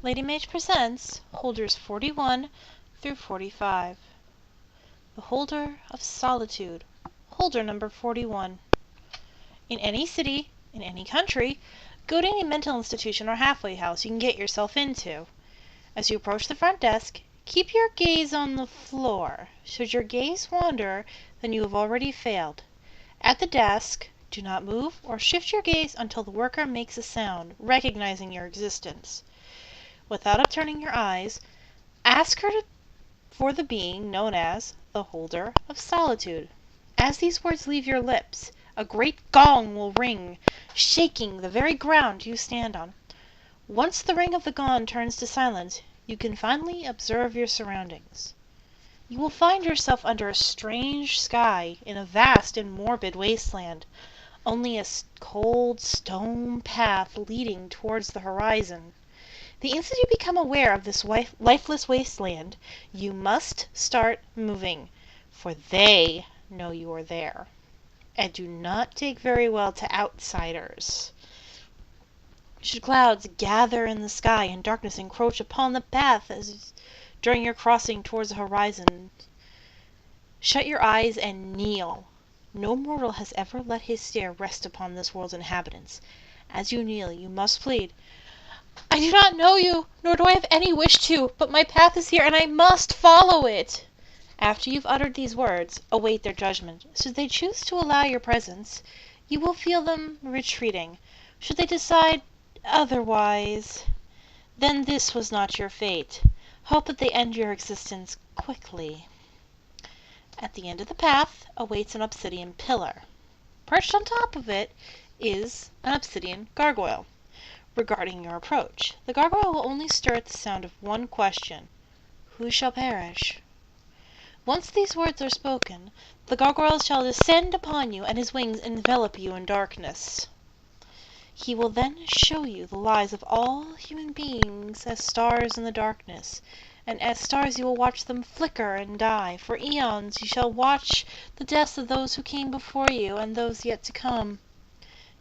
Lady Mage presents holders 41 through 45. The Holder of Solitude, holder number 41. In any city, in any country, go to any mental institution or halfway house you can get yourself into. As you approach the front desk, keep your gaze on the floor. Should your gaze wander, then you have already failed. At the desk, do not move or shift your gaze until the worker makes a sound, recognizing your existence. Without upturning your eyes, ask her for the being known as the Holder of Solitude. As these words leave your lips, a great gong will ring, shaking the very ground you stand on. Once the ring of the gong turns to silence, you can finally observe your surroundings. You will find yourself under a strange sky in a vast and morbid wasteland. Only a cold stone path leading towards the horizon. The instant you become aware of this lifeless wasteland, you must start moving, for they know you are there, and do not take very well to outsiders. Should clouds gather in the sky and darkness encroach upon the path during your crossing towards the horizon, shut your eyes and kneel. No mortal has ever let his stare rest upon this world's inhabitants. As you kneel, you must plead, "I do not know you, nor do I have any wish to, but my path is here, and I must follow it." After you've uttered these words, await their judgment. Should they choose to allow your presence, you will feel them retreating. Should they decide otherwise, then this was not your fate. Hope that they end your existence quickly. At the end of the path awaits an obsidian pillar. Perched on top of it is an obsidian gargoyle. Regarding your approach, the gargoyle will only stir at the sound of one question: who shall perish? Once these words are spoken, the gargoyle shall descend upon you, and his wings envelop you in darkness. He will then show you the lives of all human beings as stars in the darkness, and as stars you will watch them flicker and die. For eons you shall watch the deaths of those who came before you and those yet to come.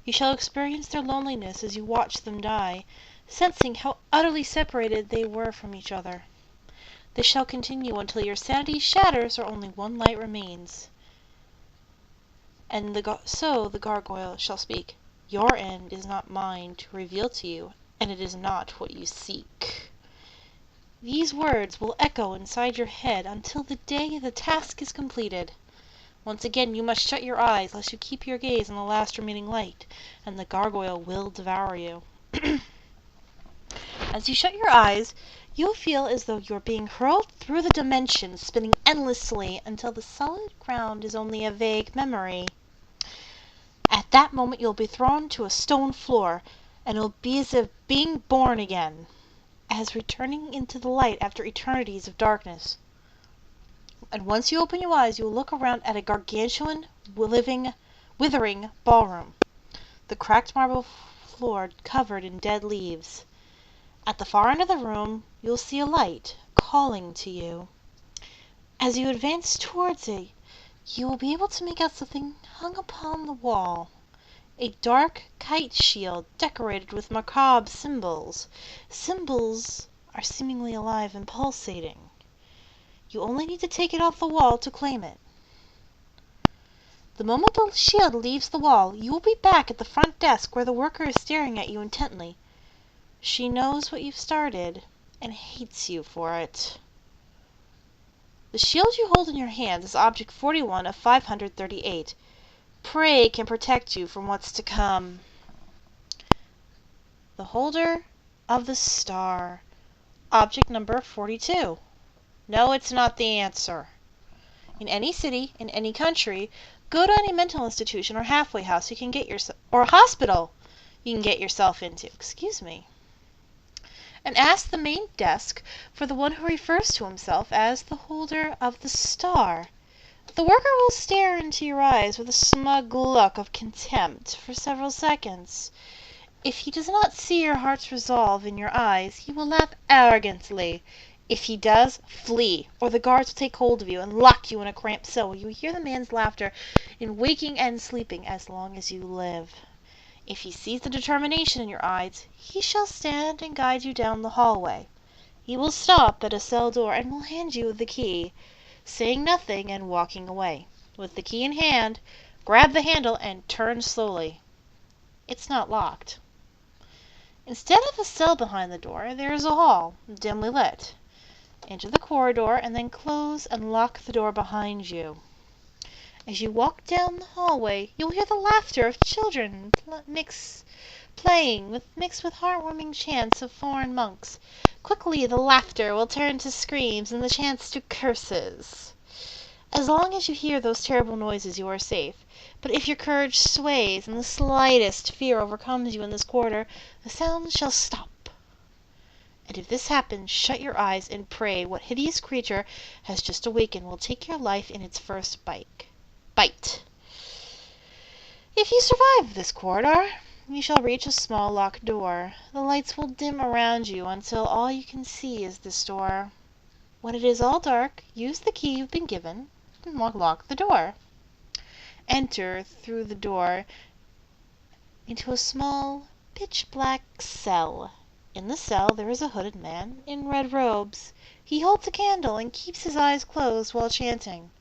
You shall experience their loneliness as you watch them die, sensing how utterly separated they were from each other. This shall continue until your sanity shatters or only one light remains. And so the gargoyle shall speak. Your end is not mine to reveal to you, and it is not what you seek. These words will echo inside your head until the day the task is completed. Once again you must shut your eyes, lest you keep your gaze on the last remaining light, and the gargoyle will devour you. As you shut your eyes, you'll feel as though you're being hurled through the dimensions, spinning endlessly until the solid ground is only a vague memory. At that moment you'll be thrown to a stone floor, and it'll be as if being born again, as returning into the light after eternities of darkness. And once you open your eyes, you will look around at a gargantuan, withering ballroom, the cracked marble floor covered in dead leaves. At the far end of the room, you'll see a light calling to you. As you advance towards it, you will be able to make out something hung upon the wall. A dark kite shield decorated with macabre symbols. Symbols are seemingly alive and pulsating. You only need to take it off the wall to claim it. The moment the shield leaves the wall, you will be back at the front desk where the worker is staring at you intently. She knows what you've started and hates you for it. The shield you hold in your hands is object 41 of 538. Pray can protect you from what's to come. The Holder of the Star, object number 42. No, it's not the answer. In any city, in any country, go to any mental institution or halfway house you can get yourself, or hospital you can get yourself into. Excuse me. And ask the main desk for the one who refers to himself as the Holder of the Star. The worker will stare into your eyes with a smug look of contempt for several seconds. If he does not see your heart's resolve in your eyes, he will laugh arrogantly. If he does, flee, or the guards will take hold of you and lock you in a cramped cell where you hear the man's laughter in waking and sleeping as long as you live. If he sees the determination in your eyes, he shall stand and guide you down the hallway. He will stop at a cell door and will hand you the key, saying nothing and walking away. With the key in hand, grab the handle and turn slowly. It's not locked. Instead of a cell behind the door, there is a hall, dimly lit. Enter the corridor and then close and lock the door behind you. As you walk down the hallway, you'll hear the laughter of children mixed with heartwarming chants of foreign monks. Quickly the laughter will turn to screams and the chants to curses. As long as you hear those terrible noises, you are safe. But if your courage sways and the slightest fear overcomes you in this corridor, the sounds shall stop. And if this happens, shut your eyes and pray what hideous creature has just awakened will take your life in its first bite. If you survive this corridor, you shall reach a small locked door. The lights will dim around you until all you can see is this door. When it is all dark, use the key you've been given and lock the door. Enter through the door into a small, pitch-black cell. In the cell there is a hooded man in red robes. He holds a candle and keeps his eyes closed while chanting.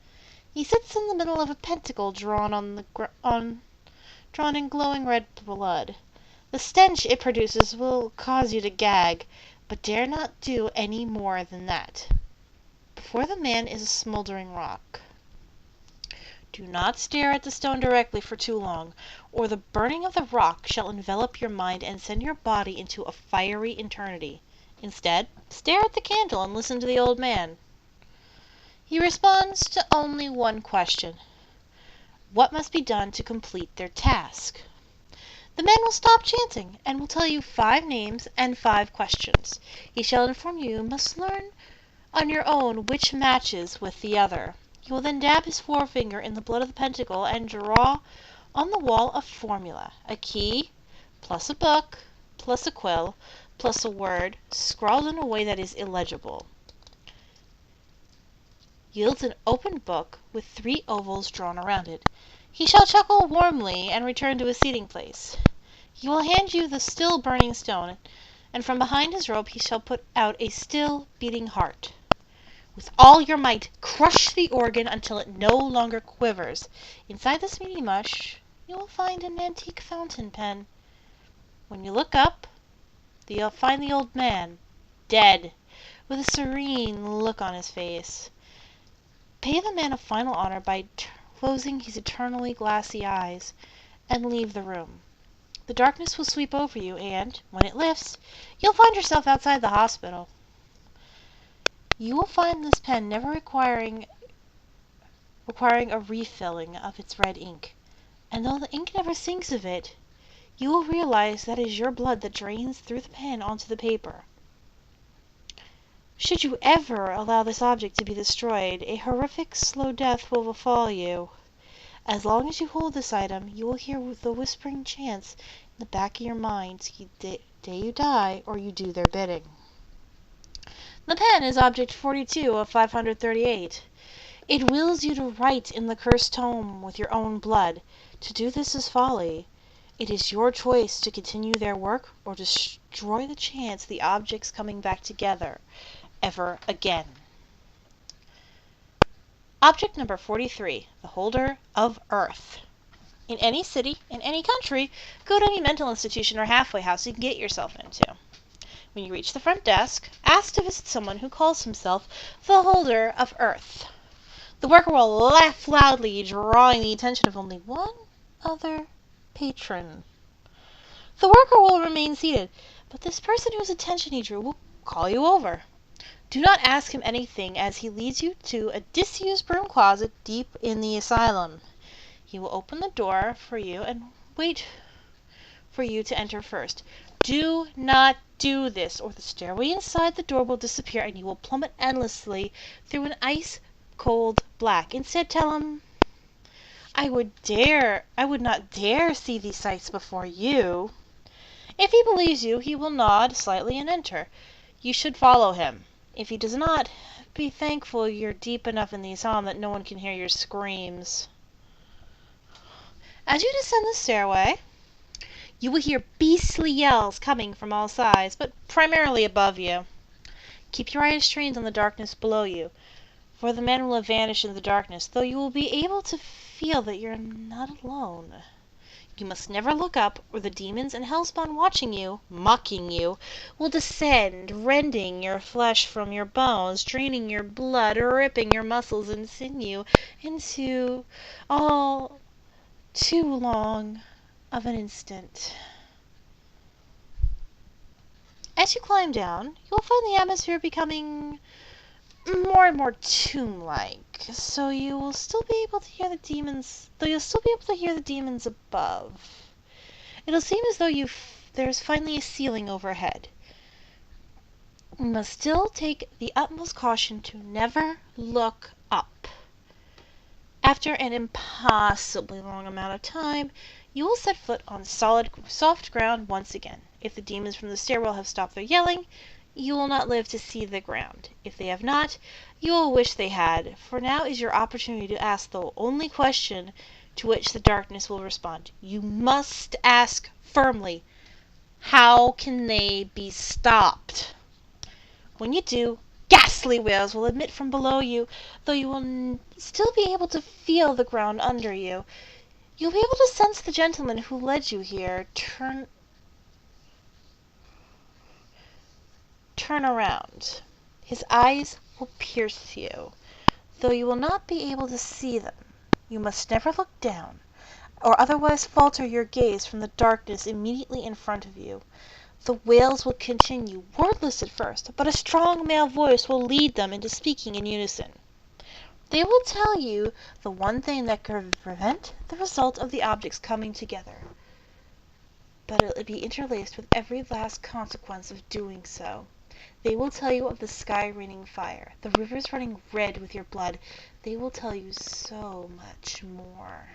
He sits in the middle of a pentacle drawn in glowing red blood. The stench it produces will cause you to gag, but dare not do any more than that. Before the man is a smoldering rock. Do not stare at the stone directly for too long, or the burning of the rock shall envelop your mind and send your body into a fiery eternity. Instead, stare at the candle and listen to the old man. He responds to only one question: what must be done to complete their task? The man will stop chanting and will tell you 5 names and 5 questions. He shall inform you must learn on your own which matches with the other. He will then dab his forefinger in the blood of the pentacle and draw on the wall a formula, a key, plus a book, plus a quill, plus a word, scrawled in a way that is illegible. Yields an open book with 3 ovals drawn around it. He shall chuckle warmly and return to his seating place. He will hand you the still burning stone, and from behind his robe he shall put out a still beating heart. With all your might, crush the organ until it no longer quivers. Inside this meaty mush, you will find an antique fountain pen. When you look up, you'll find the old man, dead, with a serene look on his face. Pay the man a final honor by closing his eternally glassy eyes, and leave the room. The darkness will sweep over you, and, when it lifts, you'll find yourself outside the hospital. You will find this pen never requiring a refilling of its red ink, and though the ink never sinks of it, you will realize that it is your blood that drains through the pen onto the paper. Should you ever allow this object to be destroyed, a horrific, slow death will befall you. As long as you hold this item, you will hear the whispering chants in the back of your mind, the day you die or you do their bidding. The pen is object 42 of 538. It wills you to write in the cursed tome with your own blood. To do this is folly. It is your choice to continue their work or destroy the chance of the objects coming back together ever again. Object number 43, the holder of earth. In any city, in any country, go to any mental institution or halfway house you can get yourself into. When you reach the front desk, ask to visit someone who calls himself the holder of earth. The worker will laugh loudly, drawing the attention of only one other patron. The worker will remain seated, but this person whose attention he drew will call you over. Do not ask him anything, as he leads you to a disused broom closet deep in the asylum. He will open the door for you and wait for you to enter first. Do not do this, or the stairway inside the door will disappear and you will plummet endlessly through an ice-cold black. Instead, tell him, I would not dare see these sights before you. If he believes you, he will nod slightly and enter. You should follow him. If he does not, be thankful you're deep enough in the asylum that no one can hear your screams. As you descend the stairway, You will hear beastly yells coming from all sides, but primarily above you. Keep your eyes trained on the darkness below you, for the men will have vanished in the darkness, though you will be able to feel that you're not alone. You must never look up, or the demons and hellspawn watching you, mocking you, will descend, rending your flesh from your bones, draining your blood, ripping your muscles and sinew into all too long of an instant. As you climb down, you'll find the atmosphere becoming more and more tomb-like, so you will still be able to hear the demons, though you'll still be able to hear the demons above. It'll seem as though there's finally a ceiling overhead. You must still take the utmost caution to never look up. After an impossibly long amount of time, you will set foot on solid, soft ground once again. If the demons from the stairwell have stopped their yelling, you will not live to see the ground. If they have not, you will wish they had, for now is your opportunity to ask the only question to which the darkness will respond. You must ask firmly, how can they be stopped? When you do, ghastly wails will emit from below you, though you will still be able to feel the ground under you. You'll be able to sense the gentleman who led you here turn around. His eyes will pierce you, though you will not be able to see them. You must never look down, or otherwise falter your gaze from the darkness immediately in front of you. The wails will continue, wordless at first, but a strong male voice will lead them into speaking in unison. They will tell you the one thing that can prevent the result of the objects coming together, but it will be interlaced with every last consequence of doing so. They will tell you of the sky raining fire, the rivers running red with your blood. They will tell you so much more.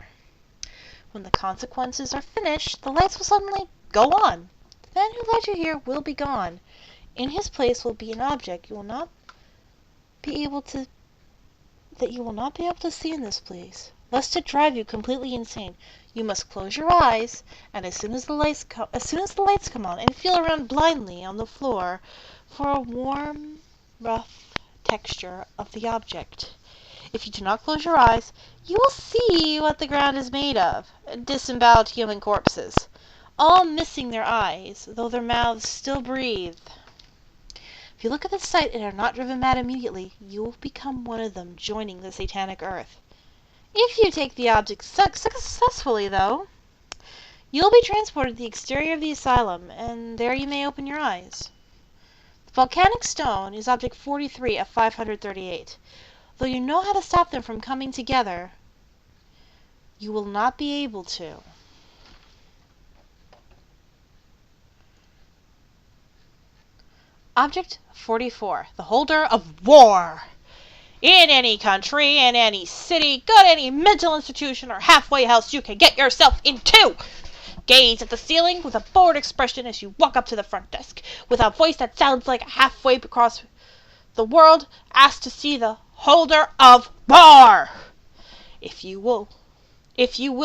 When the consequences are finished, the lights will suddenly go on. The man who led you here will be gone. In his place will be an object you will not be able to see in this place. Lest it drive you completely insane, you must close your eyes, and as soon as the lights come on, and feel around blindly on the floor for a warm, rough texture of the object. If you do not close your eyes, you will see what the ground is made of: disemboweled human corpses, all missing their eyes, though their mouths still breathe. If you look at the sight and are not driven mad immediately, you will become one of them, joining the satanic earth. If you take the object successfully, though, you'll be transported to the exterior of the asylum, and there you may open your eyes. The volcanic stone is object 43 of 538. Though you know how to stop them from coming together, you will not be able to. Object 44. The holder of war. In any country, in any city, go to any mental institution or halfway house you can get yourself into. Gaze at the ceiling with a bored expression as you walk up to the front desk. With a voice that sounds like halfway across the world, ask to see the holder of war. If you will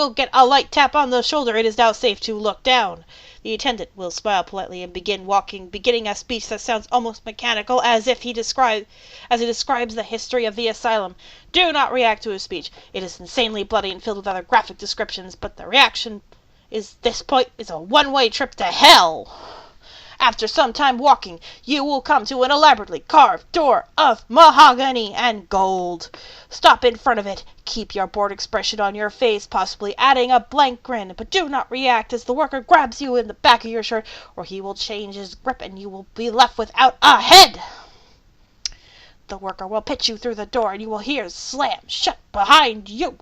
get a light tap on the shoulder, it is now safe to look down. The attendant will smile politely and beginning a speech that sounds almost mechanical, as he describes the history of the asylum. Do not react to his speech. It is insanely bloody and filled with other graphic descriptions, but the reaction is a one-way trip to hell. After some time walking, you will come to an elaborately carved door of mahogany and gold. Stop in front of it. Keep your bored expression on your face, possibly adding a blank grin, but do not react as the worker grabs you in the back of your shirt, or he will change his grip and you will be left without a head. The worker will pitch you through the door and you will hear slam shut behind you.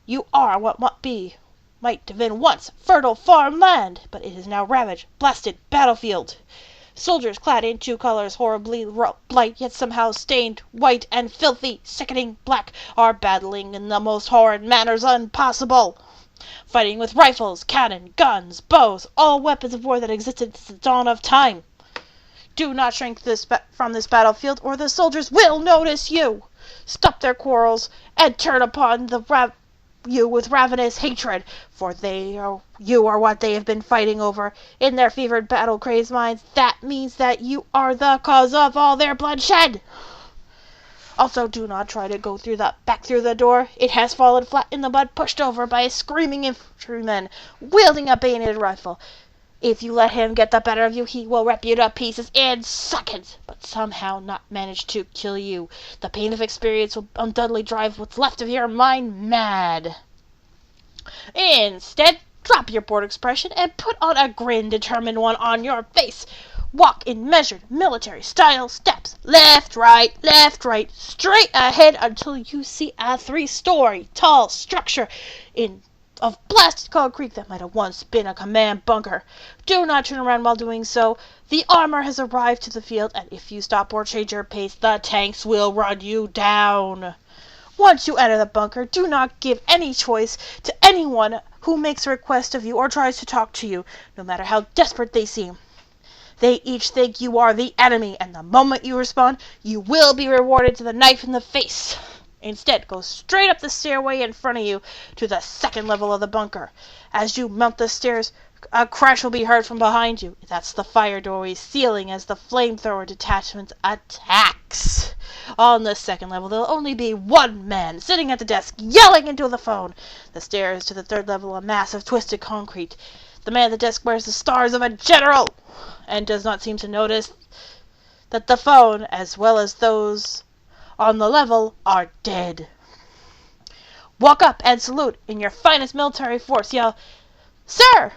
You are what might have been once fertile farmland, but it is now ravaged, blasted battlefield. Soldiers clad in two colors, horribly bright, yet somehow stained white and filthy, sickening black, are battling in the most horrid manners impossible. Fighting with rifles, cannon, guns, bows, all weapons of war that existed since the dawn of time. Do not shrink from this battlefield, or the soldiers will notice you. Stop their quarrels, and turn upon the you with ravenous hatred, for you are what they have been fighting over in their fevered battle-crazed minds. That means that you are the cause of all their bloodshed. Also, do not try to go back through the door. It has fallen flat in the mud, pushed over by a screaming infantryman wielding a bayoneted rifle. If you let him get the better of you, he will rip you to pieces in seconds, but somehow not manage to kill you. The pain of experience will undoubtedly drive what's left of your mind mad. Instead, drop your bored expression and put on a grin, determined one on your face. Walk in measured military-style steps. Left, right, straight ahead until you see a 3-story tall structure of blasted concrete that might have once been a command bunker. Do not turn around while doing so. The armor has arrived to the field, and if you stop or change your pace, the tanks will run you down. Once you enter the bunker, do not give any choice to anyone who makes a request of you or tries to talk to you, no matter how desperate they seem. They each think you are the enemy, and the moment you respond, you will be rewarded to the knife in the face. Instead, go straight up the stairway in front of you to the 2nd level of the bunker. As you mount the stairs, a crash will be heard from behind you. That's the fire doorway sealing as the flamethrower detachment attacks. On the 2nd level, there'll only be one man sitting at the desk yelling into the phone. The stairs to the 3rd level are mass of twisted concrete. The man at the desk wears the stars of a general and does not seem to notice that the phone, as well as those on the level, are dead. Walk up and salute in your finest military force. Yell, "Sir!"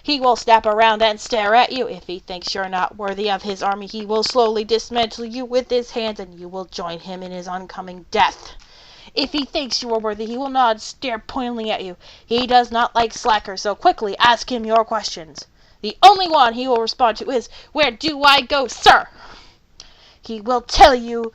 He will snap around and stare at you. If he thinks you're not worthy of his army, he will slowly dismantle you with his hands, and you will join him in his oncoming death. If he thinks you are worthy, he will nod, stare pointedly at you. He does not like slackers, so quickly ask him your questions. The only one he will respond to is, "Where do I go, sir?" He will tell you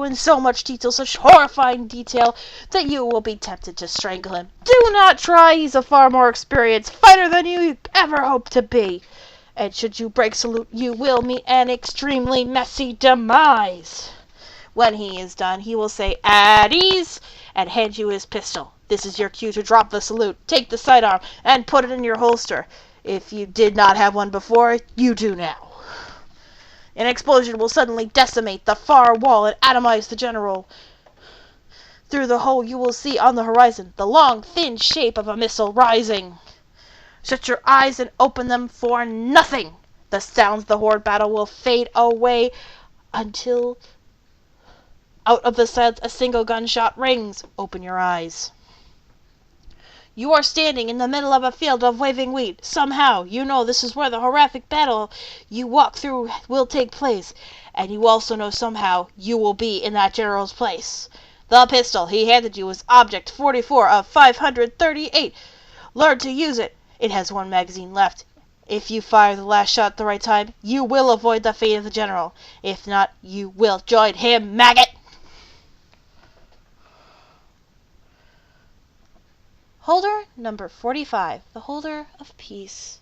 in so much detail, such horrifying detail, that you will be tempted to strangle him. Do not try. He's a far more experienced fighter than you ever hoped to be. And should you break salute, you will meet an extremely messy demise. When he is done, he will say, "At ease," and hand you his pistol. This is your cue to drop the salute, take the sidearm, and put it in your holster. If you did not have one before, you do now. An explosion will suddenly decimate the far wall and atomize the general. Through the hole you will see on the horizon the long, thin shape of a missile rising. Shut your eyes and open them for nothing. The sounds of the horde battle will fade away until out of the silence a single gunshot rings. Open your eyes. You are standing in the middle of a field of waving wheat. Somehow, you know this is where the horrific battle you walk through will take place. And you also know somehow you will be in that general's place. The pistol he handed you is Object 44 of 538. Learn to use it. It has 1 magazine left. If you fire the last shot at the right time, you will avoid the fate of the general. If not, you will join him, maggot! Holder number 45, the holder of peace.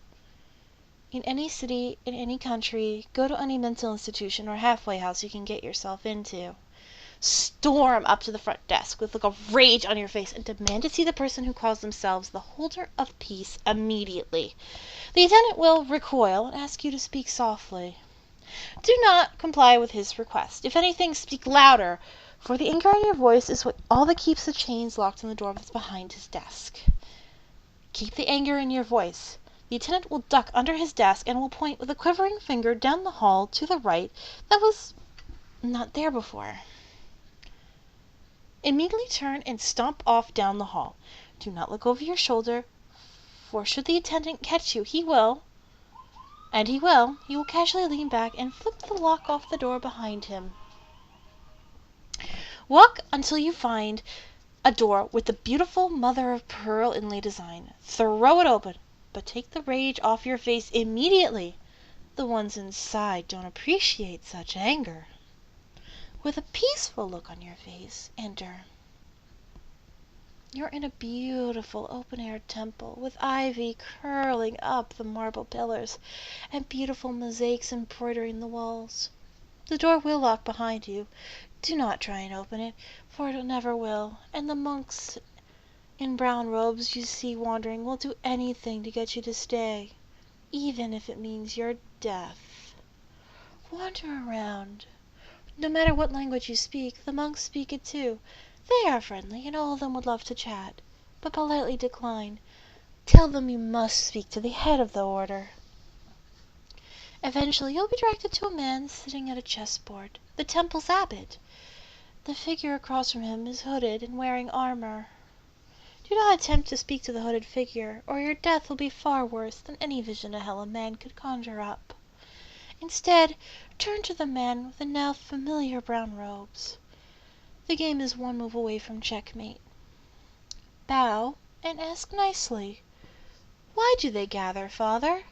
In any city, in any country, go to any mental institution or halfway house you can get yourself into. Storm up to the front desk with a look of rage on your face and demand to see the person who calls themselves the holder of peace immediately. The attendant will recoil and ask you to speak softly. Do not comply with his request. If anything, speak louder, for the anger in your voice is all that keeps the chains locked on the door that's behind his desk. Keep the anger in your voice. The attendant will duck under his desk and will point with a quivering finger down the hall to the right that was not there before. Immediately turn and stomp off down the hall. Do not look over your shoulder, for should the attendant catch you, he will casually lean back and flip the lock off the door behind him. Walk until you find a door with the beautiful mother-of-pearl inlay design. Throw it open, but take the rage off your face immediately. The ones inside don't appreciate such anger. With a peaceful look on your face, enter. You're in a beautiful open-air temple with ivy curling up the marble pillars and beautiful mosaics embroidering the walls. The door will lock behind you. Do not try and open it, for it never will, and the monks in brown robes you see wandering will do anything to get you to stay, even if it means your death. Wander around. No matter what language you speak, the monks speak it too. They are friendly, and all of them would love to chat, but politely decline. Tell them you must speak to the head of the order. Eventually you'll be directed to a man sitting at a chessboard, the temple's abbot. The figure across from him is hooded and wearing armor. Do not attempt to speak to the hooded figure, or your death will be far worse than any vision of hell a man could conjure up. Instead, turn to the man with the now familiar brown robes. The game is one move away from checkmate. Bow and ask nicely, "Why do they gather, father?"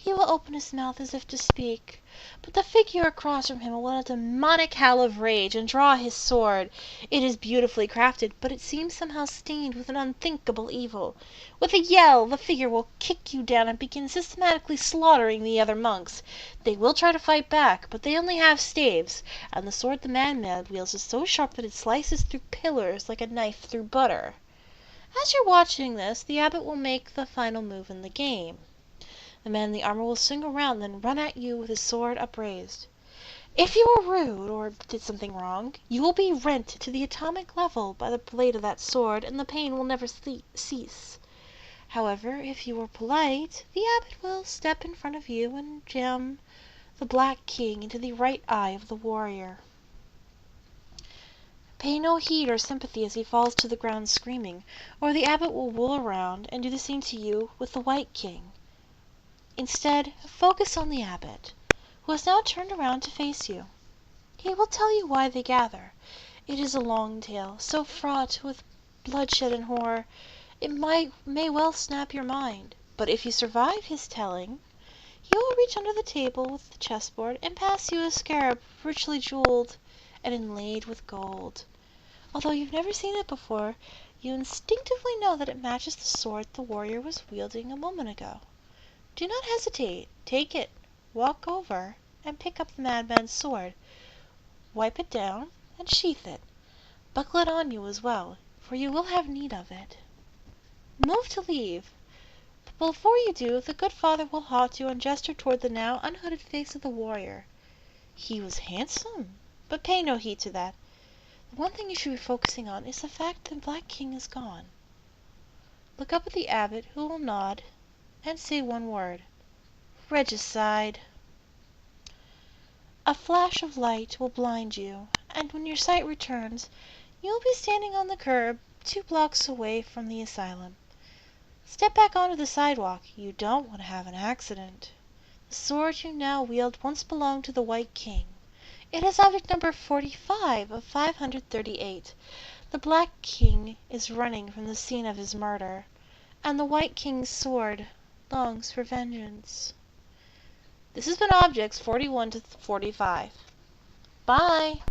He will open his mouth as if to speak, but the figure across from him will let a demonic howl of rage and draw his sword. It is beautifully crafted, but it seems somehow stained with an unthinkable evil. With a yell, the figure will kick you down and begin systematically slaughtering the other monks. They will try to fight back, but they only have staves, and the sword the madman wields is so sharp that it slices through pillars like a knife through butter. As you're watching this, the abbot will make the final move in the game. The man in the armor will swing around, then run at you with his sword upraised. If you were rude or did something wrong, you will be rent to the atomic level by the blade of that sword, and the pain will never cease. However, if you were polite, the abbot will step in front of you and jam the Black King into the right eye of the warrior. Pay no heed or sympathy as he falls to the ground screaming, or the abbot will whirl around and do the same to you with the White King. Instead, focus on the abbot, who has now turned around to face you. He will tell you why they gather. It is a long tale, so fraught with bloodshed and horror, it may well snap your mind. But if you survive his telling, he will reach under the table with the chessboard and pass you a scarab richly jeweled and inlaid with gold. Although you've never seen it before, you instinctively know that it matches the sword the warrior was wielding a moment ago. Do not hesitate. Take it, walk over, and pick up the madman's sword. Wipe it down, and sheath it. Buckle it on you as well, for you will have need of it. Move to leave, but before you do, the good father will halt you and gesture toward the now unhooded face of the warrior. He was handsome, but pay no heed to that. The one thing you should be focusing on is the fact that the Black King is gone. Look up at the abbot, who will nod and say one word: Regicide. A flash of light will blind you, and when your sight returns, you will be standing on the curb 2 blocks away from the asylum. Step back onto the sidewalk. You don't want to have an accident. The sword you now wield once belonged to the White King. It is object number 45 of 538. The Black King is running from the scene of his murder, and the White King's sword longs for vengeance. This has been Objects 41 to 45. Bye!